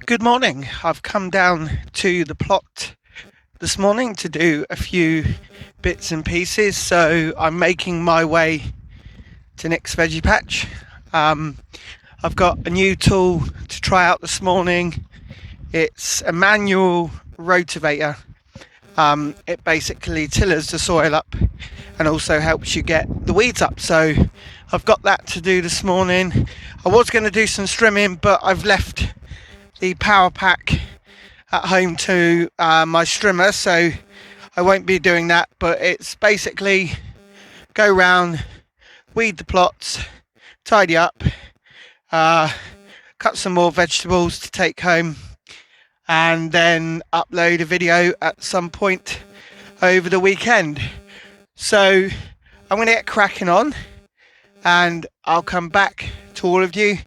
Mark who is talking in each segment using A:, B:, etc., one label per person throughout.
A: Good morning. I've come down to the plot this morning to do a few bits and pieces, so I'm making my way to Nick's veggie patch. I've got a new tool to try out this morning. It's a manual rotavator. It basically tillers the soil up and also helps you get the weeds up, so I've got that to do this morning. I was going to do some strimming, but I've left the power pack at home to my strimmer, so I won't be doing that. But it's basically go round, weed the plots, tidy up, cut some more vegetables to take home, and then upload a video at some point over the weekend. So I'm going to get cracking on, and I'll come back to all of you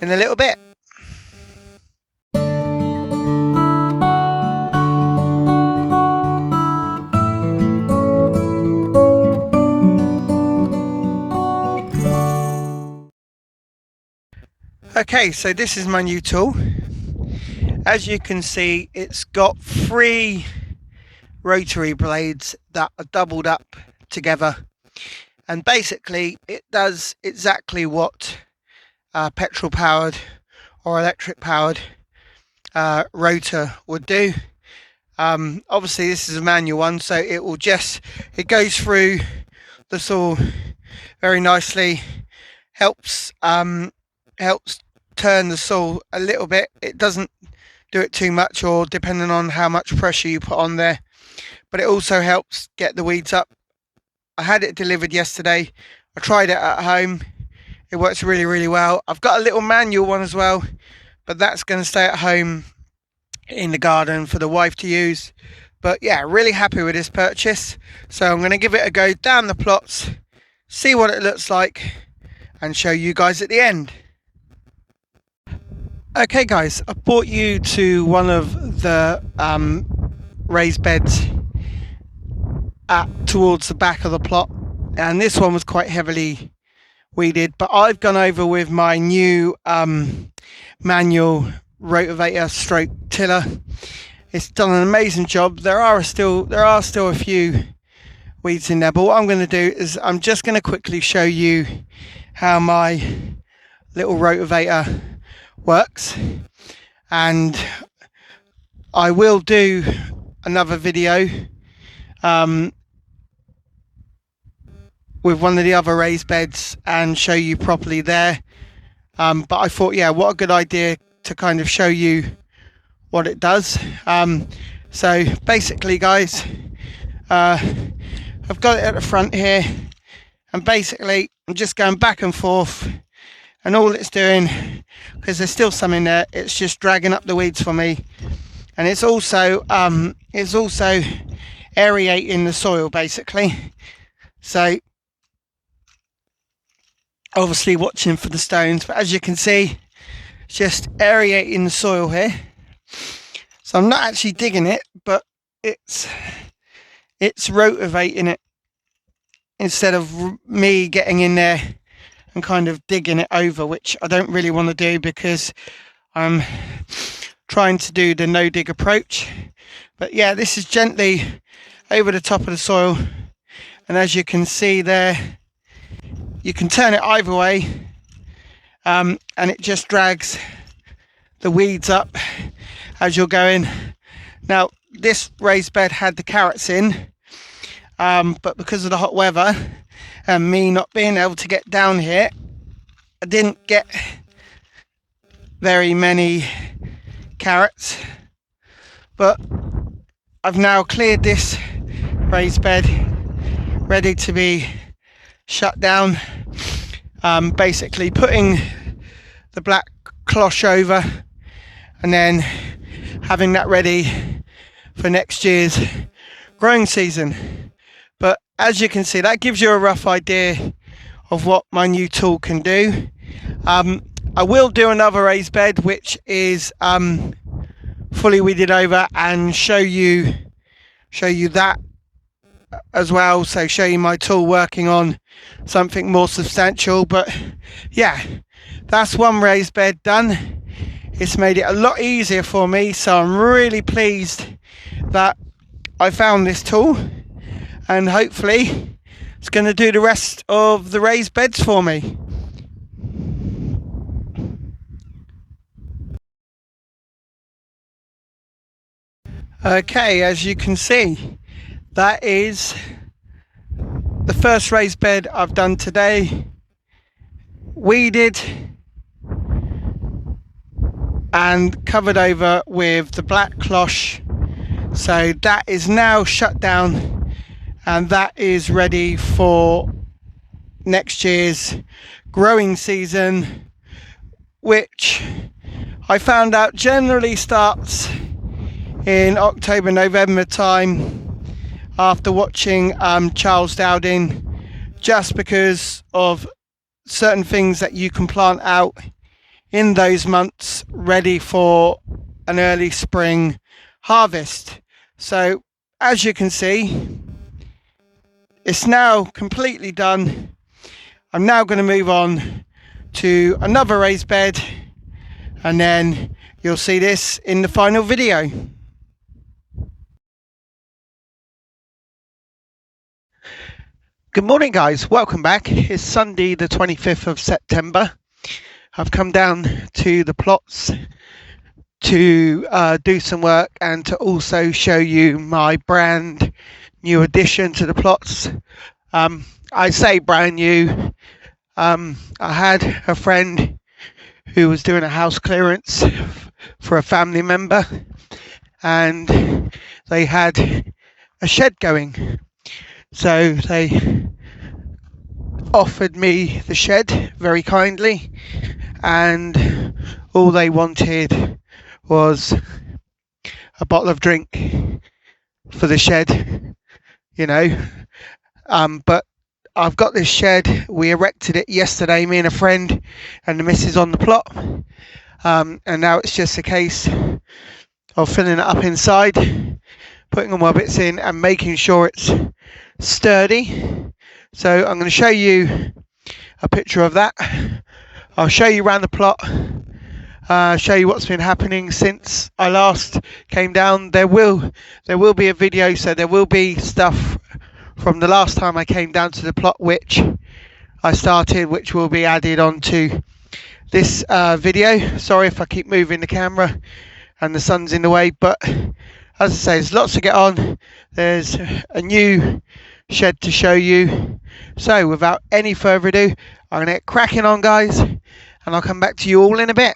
A: in a little bit. Okay, so this is my new tool. As you can see, it's got 3 rotary blades that are doubled up together, and basically it does exactly what petrol powered or electric powered rotor would do. Obviously this is a manual one, so it goes through the soil very nicely, helps turn the soil a little bit. It doesn't do it too much, or depending on how much pressure you put on there, but it also helps get the weeds up. I had it delivered yesterday. I tried it at home. It works really well. I've got a little manual one as well, but that's going to stay at home in the garden for the wife to use. But yeah, really happy with this purchase, so I'm going to give it a go down the plots, see what it looks like, and show you guys at the end. Okay guys, I brought you to one of the raised beds towards the back of the plot, and this one was quite heavily weeded, but I've gone over with my new manual rotavator stroke tiller. It's done an amazing job. There are still a few weeds in there, but what I'm going to do is I'm just going to quickly show you how my little rotavator works, and I will do another video with one of the other raised beds and show you properly there, but I thought, yeah, what a good idea to kind of show you what it does. So basically guys, I've got it at the front here, and basically I'm just going back and forth, and all it's doing, because there's still some in there, it's just dragging up the weeds for me, and it's also aerating the soil basically. So obviously watching for the stones, but as you can see, it's just aerating the soil here. So I'm not actually digging it, but it's rotavating it instead of me getting in there and kind of digging it over, which I don't really want to do because I'm trying to do the no dig approach. But yeah, this is gently over the top of the soil, and as you can see there, you can turn it either way, and it just drags the weeds up as you're going. Now this raised bed had the carrots in, but because of the hot weather and me not being able to get down here, I didn't get very many carrots, but I've now cleared this raised bed ready to be shut down, basically putting the black cloth over and then having that ready for next year's growing season. But as you can see, that gives you a rough idea of what my new tool can do. I will do another raised bed which is fully weeded over, and show you that as well, so show you my tool working on something more substantial. But yeah, that's one raised bed done. It's made it a lot easier for me, so I'm really pleased that I found this tool, and hopefully it's going to do the rest of the raised beds for me. Okay, as you can see, that is the first raised bed I've done today. Weeded and covered over with the black cloche, so that is now shut down and that is ready for next year's growing season, which I found out generally starts in October, November time, after watching Charles Dowding, just because of certain things that you can plant out in those months ready for an early spring harvest. So as you can see, it's now completely done. I'm now going to move on to another raised bed, and then you'll see this in the final video. Good morning guys, welcome back. It's Sunday the 25th of September. I've come down to the plots to do some work and to also show you my brand new addition to the plots. I say brand new. I had a friend who was doing a house clearance for a family member, and they had a shed going. So they offered me the shed very kindly, and all they wanted was a bottle of drink for the shed, you know. But I've got this shed. We erected it yesterday, me and a friend and the missus on the plot, and now it's just a case of filling it up inside, putting all my bits in and making sure it's sturdy. So I'm going to show you a picture of that. I'll show you around the plot, show you what's been happening since I last came down. There will be a video, so there will be stuff from the last time I came down to the plot which I started, which will be added onto this video. Sorry if I keep moving the camera and the sun's in the way, but as I say, there's lots to get on. There's a new shed to show you. So without any further ado, I'm going to get cracking on guys, and I'll come back to you all in a bit.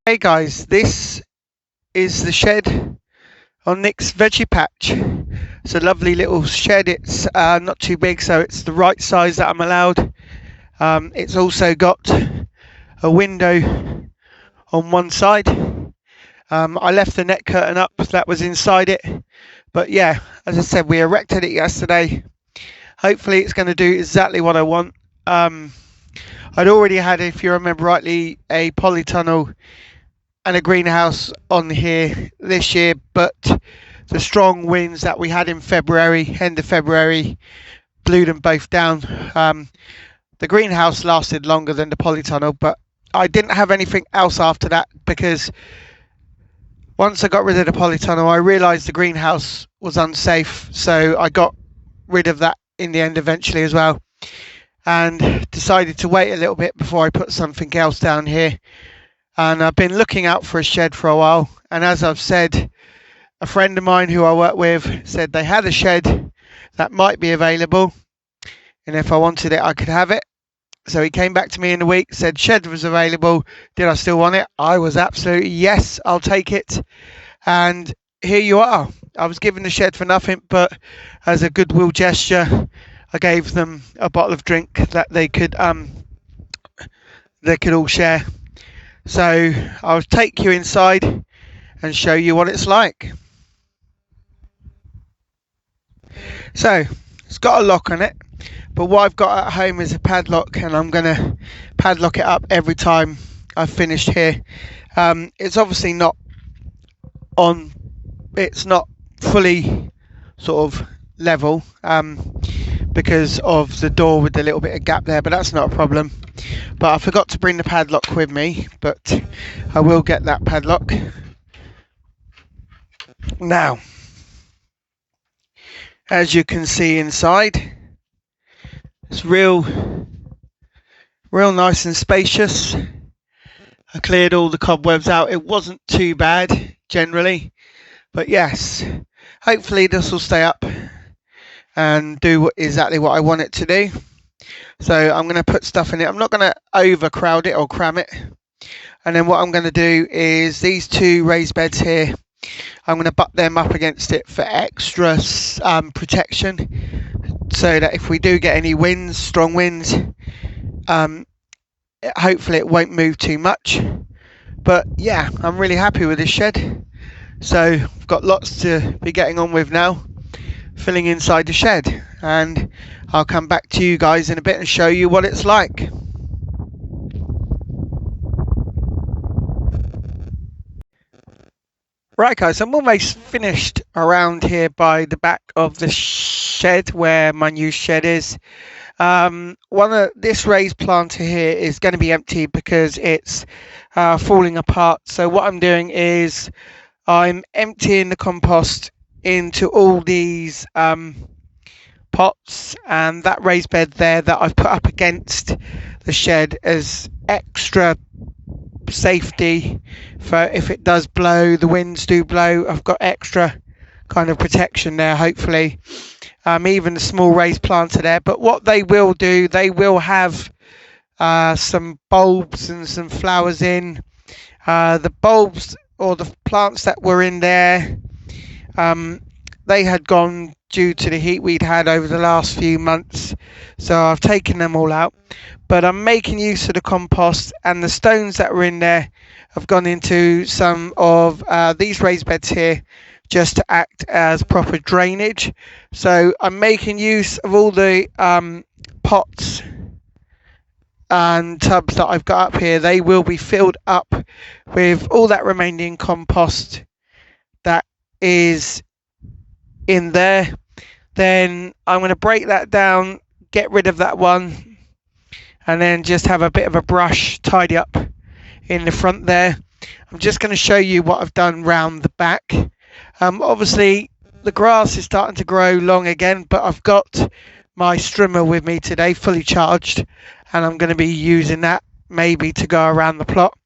A: Hey guys, this is the shed on Nick's veggie patch. It's a lovely little shed. It's not too big, so it's the right size that I'm allowed. It's also got a window on one side. I left the net curtain up that was inside it, but yeah, as I said, we erected it yesterday. Hopefully it's going to do exactly what I want. I'd already had, if you remember rightly, a polytunnel and a greenhouse on here this year, but the strong winds that we had in February, end of February, blew them both down. The greenhouse lasted longer than the polytunnel, but I didn't have anything else after that, because once I got rid of the polytunnel, I realised the greenhouse was unsafe, so I got rid of that in the end eventually as well, and decided to wait a little bit before I put something else down here. And I've been looking out for a shed for a while, and as I've said, a friend of mine who I work with said they had a shed that might be available, and if I wanted it I could have it. So he came back to me in a week, said shed was available, did I still want it? I was absolutely yes, I'll take it. And here you are. I was given the shed for nothing, but as a goodwill gesture I gave them a bottle of drink that they could all share. So I'll take you inside and show you what it's like. So it's got a lock on it, but what I've got at home is a padlock, and I'm going to padlock it up every time I've finished here. It's obviously not it's not fully sort of level, because of the door with the little bit of gap there, but that's not a problem. But I forgot to bring the padlock with me, but I will get that padlock. Now, as you can see inside, it's real nice and spacious. I cleared all the cobwebs out. It wasn't too bad generally, but yes, hopefully this will stay up and do exactly what I want it to do. So I'm going to put stuff in it. I'm not going to overcrowd it or cram it. And then what I'm going to do is these two raised beds here, I'm going to butt them up against it for extra protection, so that if we do get any winds, strong winds, hopefully it won't move too much. But yeah, I'm really happy with this shed. So I've got lots to be getting on with now, filling inside the shed, and I'll come back to you guys in a bit and show you what it's like. Right guys, I'm almost finished around here by the back of the shed where my new shed is. One of this raised planter here is going to be empty because it's falling apart. So what I'm doing is I'm emptying the compost into all these pots, and that raised bed there that I've put up against the shed as extra safety for if it does blow, the winds do blow, I've got extra kind of protection there, hopefully. Even the small raised planter there, but what they will do, they will have some bulbs and some flowers in. The bulbs or the plants that were in there, they had gone due to the heat we'd had over the last few months, so I've taken them all out. But I'm making use of the compost, and the stones that were in there have gone into some of these raised beds here, just to act as proper drainage. So I'm making use of all the pots and tubs that I've got up here. They will be filled up with all that remaining compost that is in there. Then I'm going to break that down, get rid of that one, and then just have a bit of a brush tidy up in the front there. I'm just going to show you what I've done round the back. Obviously the grass is starting to grow long again, but I've got my strimmer with me today, fully charged, and I'm going to be using that maybe to go around the plot.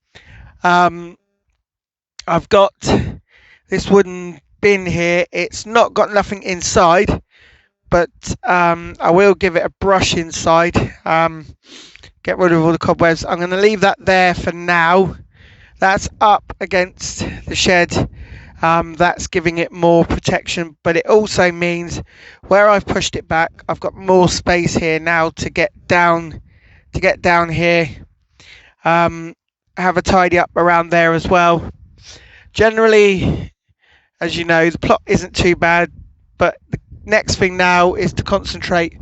A: I've got this wooden bin here. It's not got nothing inside, but I will give it a brush inside, get rid of all the cobwebs. I'm going to leave that there for now. That's up against the shed. That's giving it more protection, but it also means where I've pushed it back, I've got more space here now to get down here. Have a tidy up around there as well. Generally, as you know, the plot isn't too bad, but the next thing now is to concentrate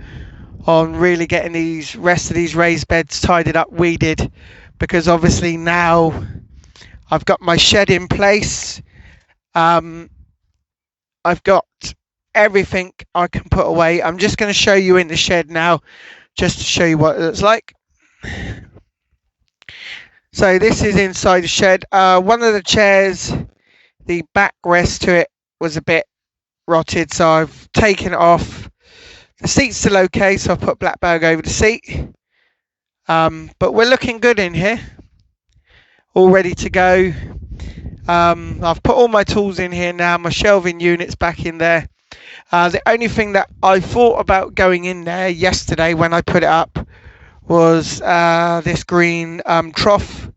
A: on really getting these rest of these raised beds tidied up, weeded, because obviously now I've got my shed in place. I've got everything I can put away. I'm just going to show you in the shed now, just to show you what it looks like. So this is inside the shed. One of the chairs, the backrest to it was a bit rotted, so I've taken it off. The seat's still okay, so I've put black bag over the seat. But we're looking good in here, all ready to go. I've put all my tools in here now, my shelving unit's back in there. The only thing that I thought about going in there yesterday when I put it up was this green trough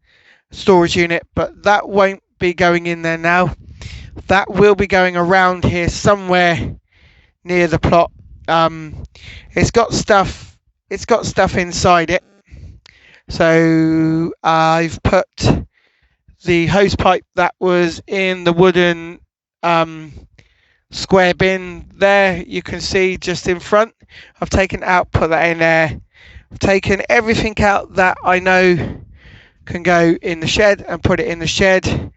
A: storage unit, but that won't be going in there now. That will be going around here somewhere near the plot. It's got stuff inside it, so I've put the hose pipe that was in the wooden square bin there, you can see just in front. I've taken it out, put that in there. I've taken everything out that I know can go in the shed and put it in the shed.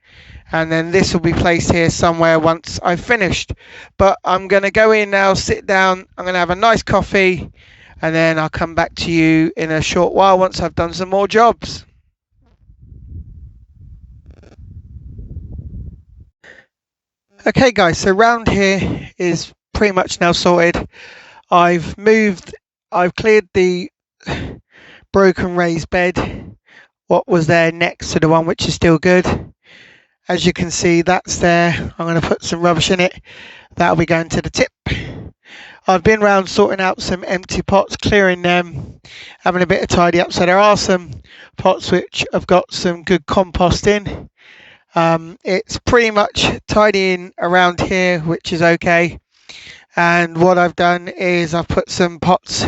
A: and then this will be placed here somewhere once I've finished. But I'm going to go in now, sit down, I'm going to have a nice coffee, and then I'll come back to you in a short while once I've done some more jobs. Okay guys, so round here is pretty much now sorted. I've cleared the broken raised bed, what was there next to the one which is still good. As you can see, that's there. I'm going to put some rubbish in it. That'll be going to the tip. I've been around sorting out some empty pots, clearing them, having a bit of tidy up. So there are some pots which have got some good compost in. It's pretty much tidying around here, which is okay. And what I've done is I've put some pots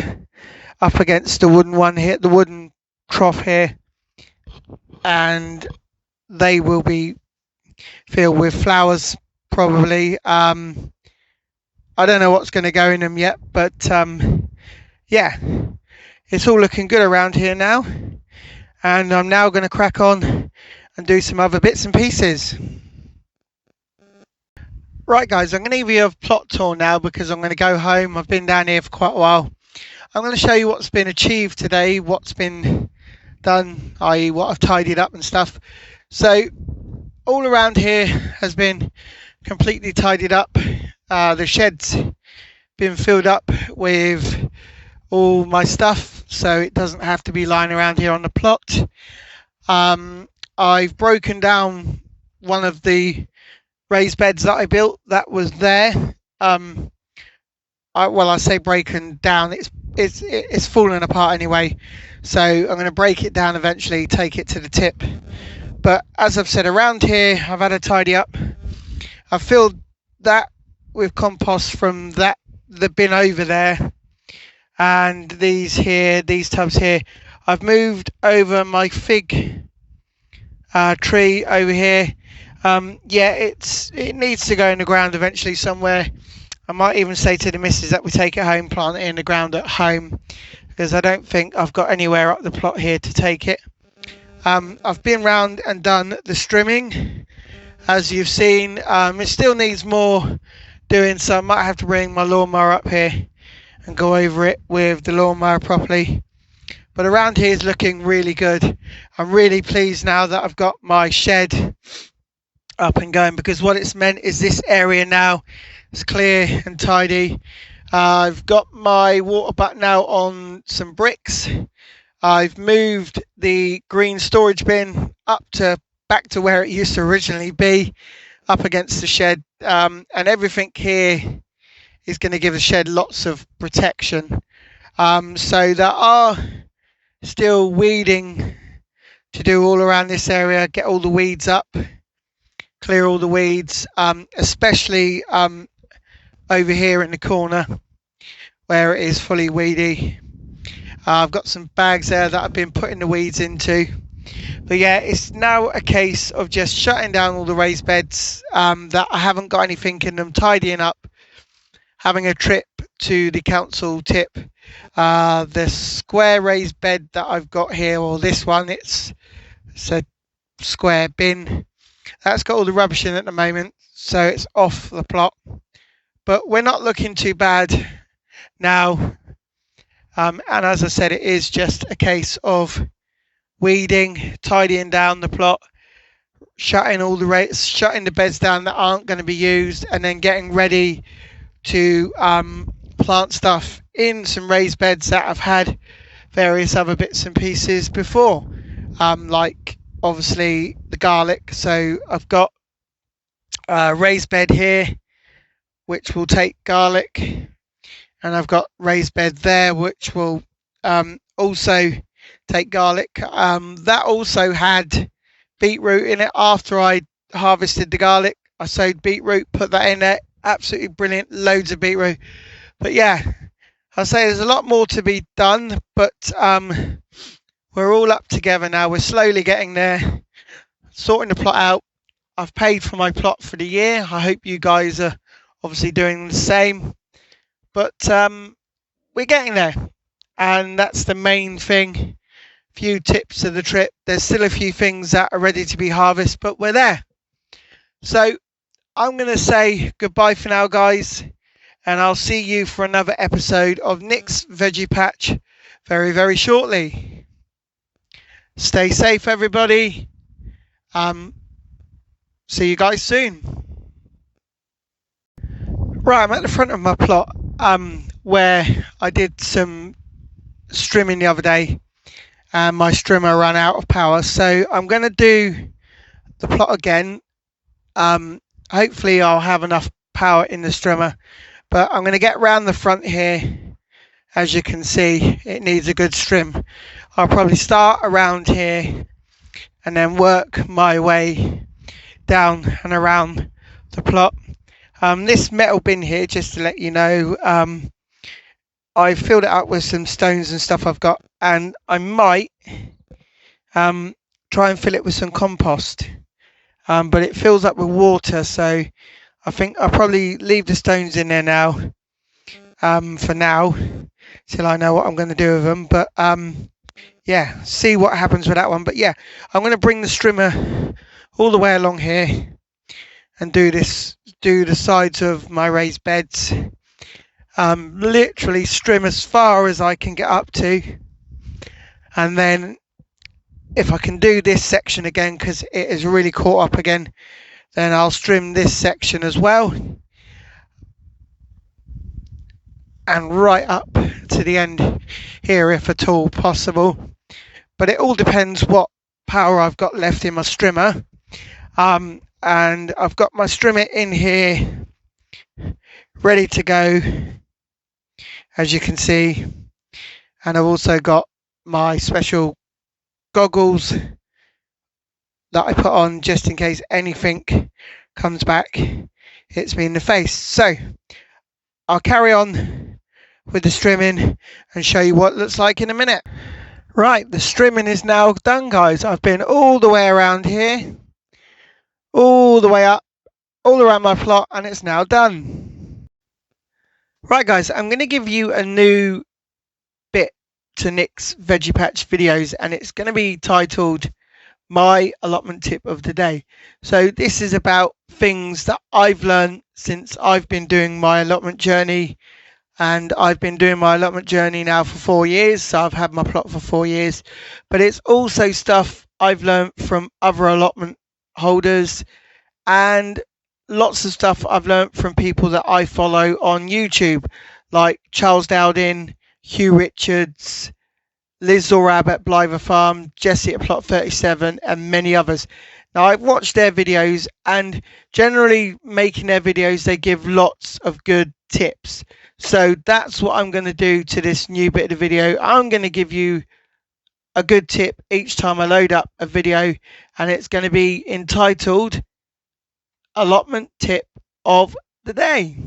A: up against the wooden one here, the wooden trough here, and they will be filled with flowers probably. I don't know what's going to go in them yet, but yeah, it's all looking good around here now, and I'm now going to crack on and do some other bits and pieces. Right guys, I'm going to give you a plot tour now because I'm going to go home. I've been down here for quite a while. I'm going to show you what's been achieved today, what's been done, i.e. what I've tidied up and stuff. So all around here has been completely tidied up. The shed's been filled up with all my stuff, so it doesn't have to be lying around here on the plot. I've broken down one of the raised beds that I built that was there. I say broken down, it's fallen apart anyway, so I'm going to break it down eventually, take it to the tip. But as I've said, around here I've had a tidy up. I've filled that with compost from the bin over there, and these tubs here. I've moved over my fig tree over here. Yeah, it needs to go in the ground eventually somewhere. I might even say to the missus that we take it home, plant it in the ground at home, because I don't think I've got anywhere up the plot here to take it. I've been round and done the strimming, as you've seen. It still needs more doing, so I might have to bring my lawnmower up here and go over it with the lawnmower properly. But around here is looking really good. I'm really pleased now that I've got my shed up and going, because what it's meant is this area now is clear and tidy. I've got my water butt now on some bricks. I've moved the green storage bin back to where it used to originally be, up against the shed, and everything here is going to give the shed lots of protection. So there are still weeding to do all around this area, get all the weeds up, clear all the weeds, especially over here in the corner where it is fully weedy. I've got some bags there that I've been putting the weeds into. But yeah, it's now a case of just shutting down all the raised beds that I haven't got anything in them, tidying up, having a trip to the council tip. The square raised bed that I've got here, or this one, it's a square bin. That's got all the rubbish in at the moment, so it's off the plot. But we're not looking too bad now. And as I said, it is just a case of weeding, tidying down the plot, shutting the beds down that aren't going to be used, and then getting ready to plant stuff in some raised beds that I've had various other bits and pieces before, like obviously the garlic. So I've got a raised bed here which will take garlic, and I've got raised bed there which will also take garlic. That also had beetroot in it. After I harvested the garlic, I sowed beetroot, put that in there. Absolutely brilliant, loads of beetroot. But yeah, I'll say there's a lot more to be done, but we're all up together now. We're slowly getting there, sorting the plot out. I've paid for my plot for the year. I hope you guys are obviously doing the same, but we're getting there, and that's the main thing. Few tips of the trip. There's still a few things that are ready to be harvested, but we're there. So I'm going to say goodbye for now, guys, and I'll see you for another episode of Nick's Veggie Patch very, very shortly. Stay safe, everybody. See you guys soon. Right, I'm at the front of my plot where I did some strimming the other day and my strimmer ran out of power, so I'm going to do the plot again. Hopefully I'll have enough power in the strimmer, but I'm going to get round the front here. As you can see, it needs a good strim. I'll probably start around here and then work my way down and around the plot. This metal bin here, just to let you know, I filled it up with some stones and stuff I've got, and I might try and fill it with some compost, but it fills up with water, so I think I'll probably leave the stones in there now, for now, till I know what I'm going to do with them. But yeah, see what happens with that one. But yeah, I'm going to bring the strimmer all the way along here and do the sides of my raised beds. Literally strim as far as I can get up to, and then if I can do this section again, because it is really caught up again, then I'll strim this section as well, and right up to the end here if at all possible. But it all depends what power I've got left in my strimmer. And I've got my strimmer in here ready to go, as you can see, and I've also got my special goggles that I put on just in case anything comes back hits me in the face. So I'll carry on with the strimming and show you what it looks like in a minute. Right, the strimming is now done, guys. I've been all the way around here, all the way up, all around my plot, and it's now done. Right, guys, I'm going to give you a new bit to Nick's Veggie Patch videos, and it's going to be titled My Allotment Tip of the Day. So this is about things that I've learned since I've been doing my allotment journey, and I've been doing my allotment journey now for 4 years, so I've had my plot for 4 years. But it's also stuff I've learned from other allotment holders, and lots of stuff I've learned from people that I follow on YouTube, like Charles Dowding, Hugh Richards, Liz Zorab at Blyther Farm, Jesse at Plot 37, and many others. Now, I've watched their videos, and generally making their videos, they give lots of good tips. So that's what I'm going to do to this new bit of the video. I'm going to give you a good tip each time I load up a video, and it's going to be entitled Allotment Tip of the Day.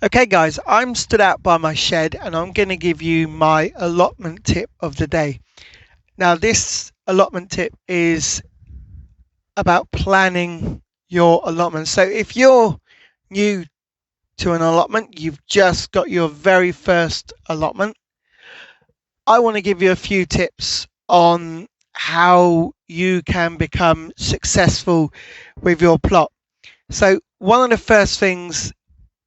A: Okay, guys, I'm stood out by my shed and I'm going to give you my allotment tip of the day. Now, this allotment tip is about planning your allotment. So if you're new to an allotment, you've just got your very first allotment, I want to give you a few tips on how you can become successful with your plot. So one of the first things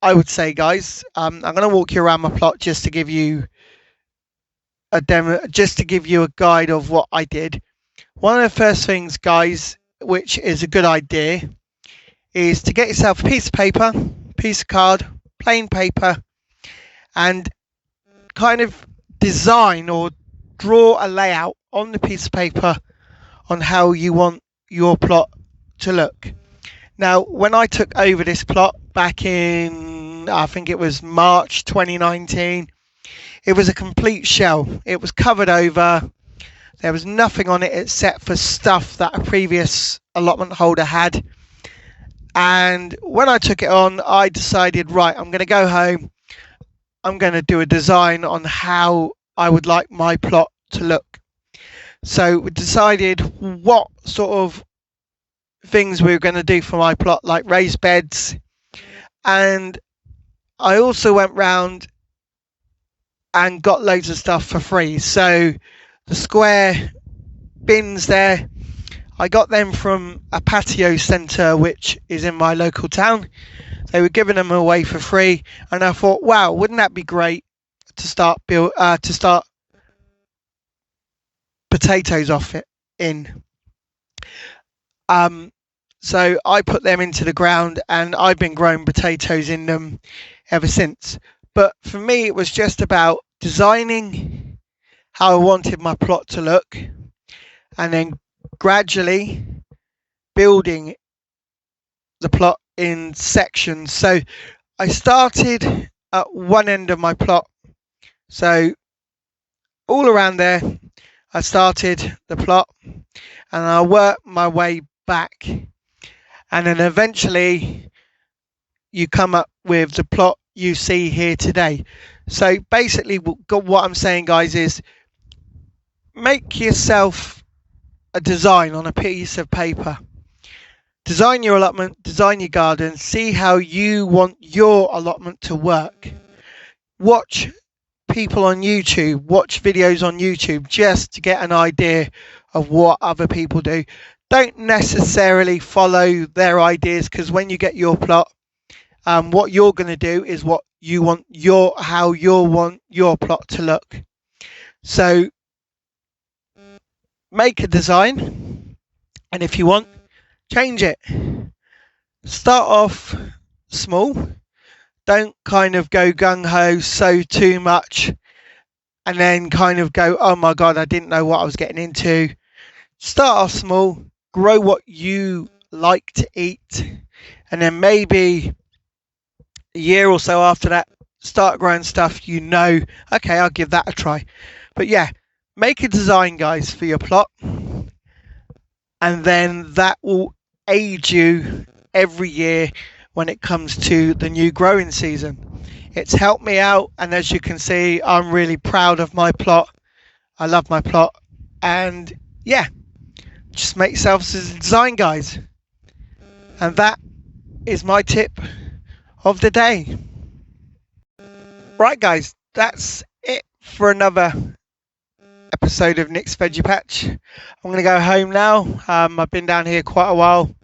A: I would say, guys, I'm going to walk you around my plot just to give you a demo, just to give you a guide of what I did. One of the first things, guys, which is a good idea, is to get yourself a piece of paper, piece of card, plain paper, and kind of design or draw a layout on the piece of paper on how you want your plot to look. Now, when I took over this plot back in, I think it was March 2019, it was a complete shell. It was covered over. There was nothing on it except for stuff that a previous allotment holder had. And when I took it on, I decided, right, I'm going to go home. I'm going to do a design on how I would like my plot to look. So we decided what sort of things we were going to do for my plot, like raised beds. And I also went round and got loads of stuff for free. So the square bins there, I got them from a patio centre which is in my local town. They were giving them away for free, and I thought, wow, wouldn't that be great to start potatoes off it in. So I put them into the ground, and I've been growing potatoes in them ever since. But for me, it was just about designing how I wanted my plot to look, and then gradually building the plot in sections. So I started at one end of my plot. So all around there, I started the plot, and I worked my way back. And then eventually you come up with the plot you see here today. So basically what I'm saying, guys, is make yourself a design on a piece of paper. Design your allotment, design your garden, see how you want your allotment to work. Watch people on YouTube, watch videos on YouTube just to get an idea of what other people do. Don't necessarily follow their ideas, because when you get your plot, what you're going to do is what you want how you want your plot to look. So make a design, and if you want, change it. Start off small. Don't kind of go gung-ho so too much and then kind of go, oh my God, I didn't know what I was getting into. Start off small, grow what you like to eat, and then maybe a year or so after that, start growing stuff you know, okay, I'll give that a try. But yeah, make a design, guys, for your plot, and then that will aid you every year when it comes to the new growing season. It's helped me out, and as you can see, I'm really proud of my plot. I love my plot, and yeah, just make yourself a design, guys. And that is my tip of the day. Right, guys, that's it for another episode of Nick's Veggie Patch. I'm going to go home now. I've been down here quite a while.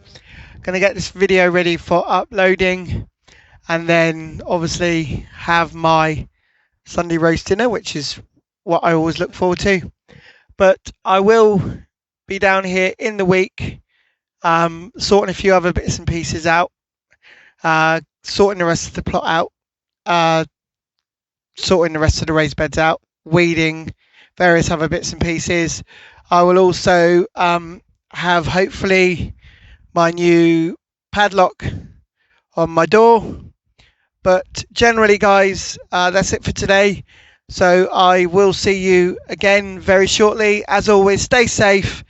A: Going to get this video ready for uploading, and then obviously have my Sunday roast dinner, which is what I always look forward to. But I will be down here in the week, sorting a few other bits and pieces out, sorting the rest of the plot out, sorting the rest of the raised beds out, weeding, various other bits and pieces. I will also have hopefully my new padlock on my door. But generally, guys, that's it for today. So I will see you again very shortly. As always, stay safe.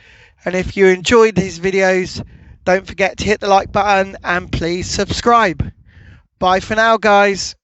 A: And if you enjoyed these videos, don't forget to hit the like button and please subscribe. Bye for now, guys.